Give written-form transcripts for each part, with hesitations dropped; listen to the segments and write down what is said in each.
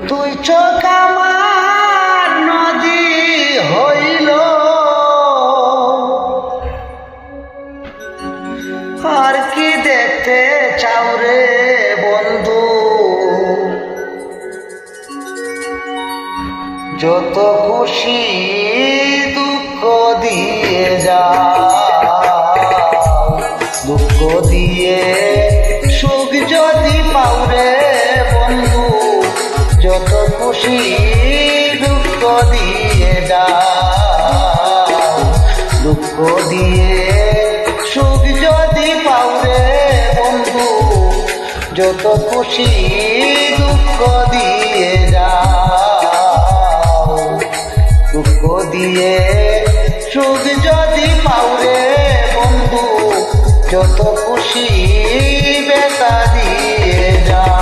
দুই চোখ আমার নদী হইল, আর কি দেখতে চাও রে বন্ধু? যত খুশি দুঃখ দিয়ে যাও, দুঃখ দিয়ে সুখ যদি পাও রে বন্ধু, যত খুশি দুঃখ দিয়ে যাও, দুঃখ দিয়ে সুখ যদি পাও রে বন্ধু, যত খুশি দুঃখ দিয়ে যাও, দুঃখ দিয়ে সুখ যদি পাও রে বন্ধু, যত খুশি বেতা দিয়ে যাও।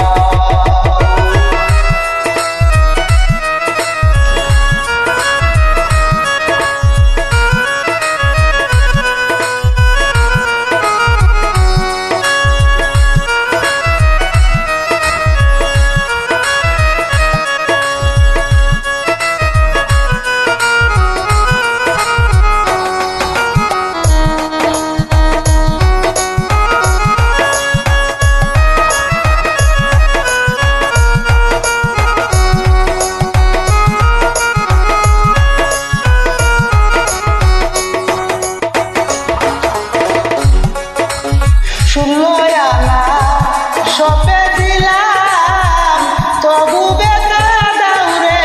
সপে দিলাম তবু বেতা দাও রে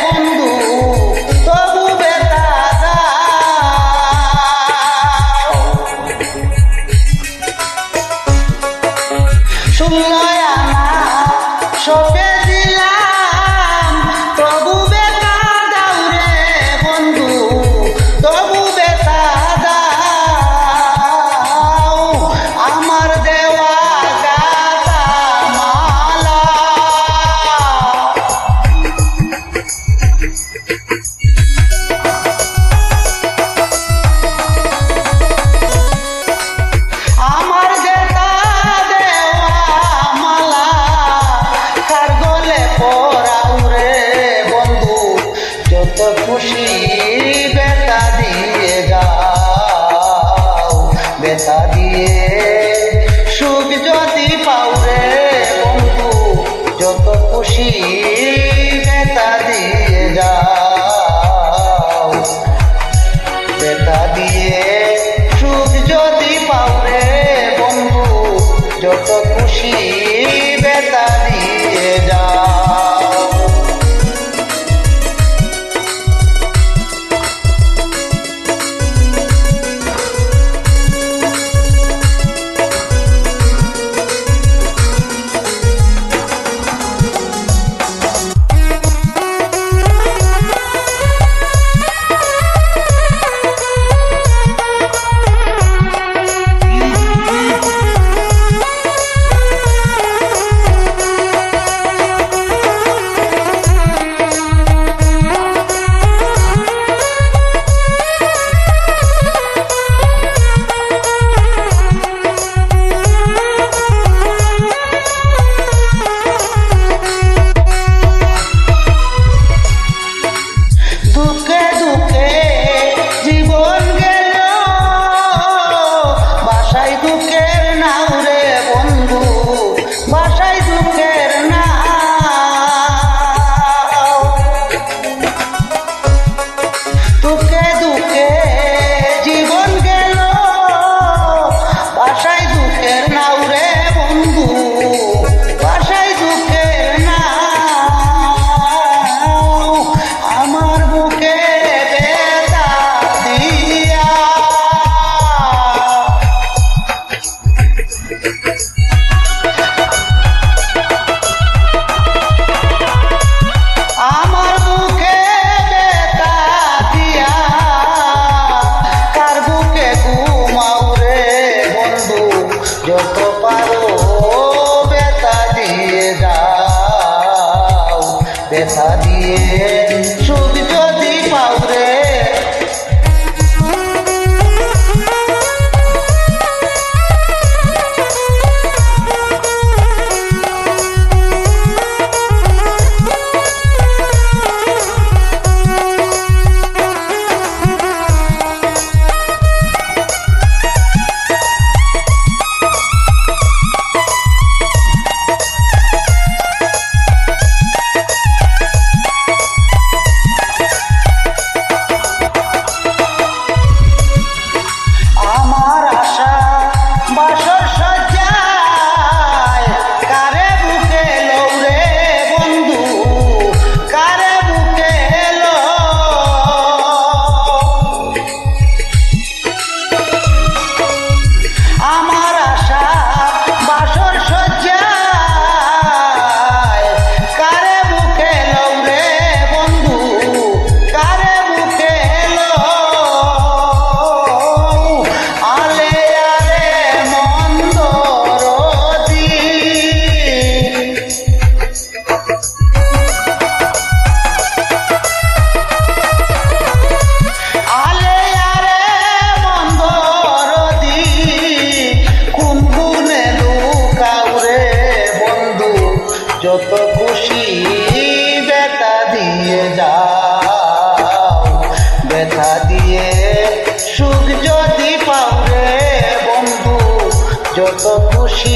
বন্ধু, তবু বেতা দাও। শুনলয় আনা সপে দিলাম তবু বেতা দাও রে বন্ধু, তবু বেতা দাও। আমার দেওয়া খুশি বেতা দিয়ে যাও, বেতা দিয়ে সুখ যদি পাও রে বন্ধু, যত খুশি বেতা দিয়ে যাও, বেতা দিয়ে সুখ যদি পাও রে বন্ধু, যত খুশি বেতা দিয়ে যাও। যত পারো বেতা দিয়ে যাও, বেতা দিয়ে সুখ যদি পাও রে ব্যথা দিয়ে সুখ যদি পাও রে বন্ধু, যত খুশি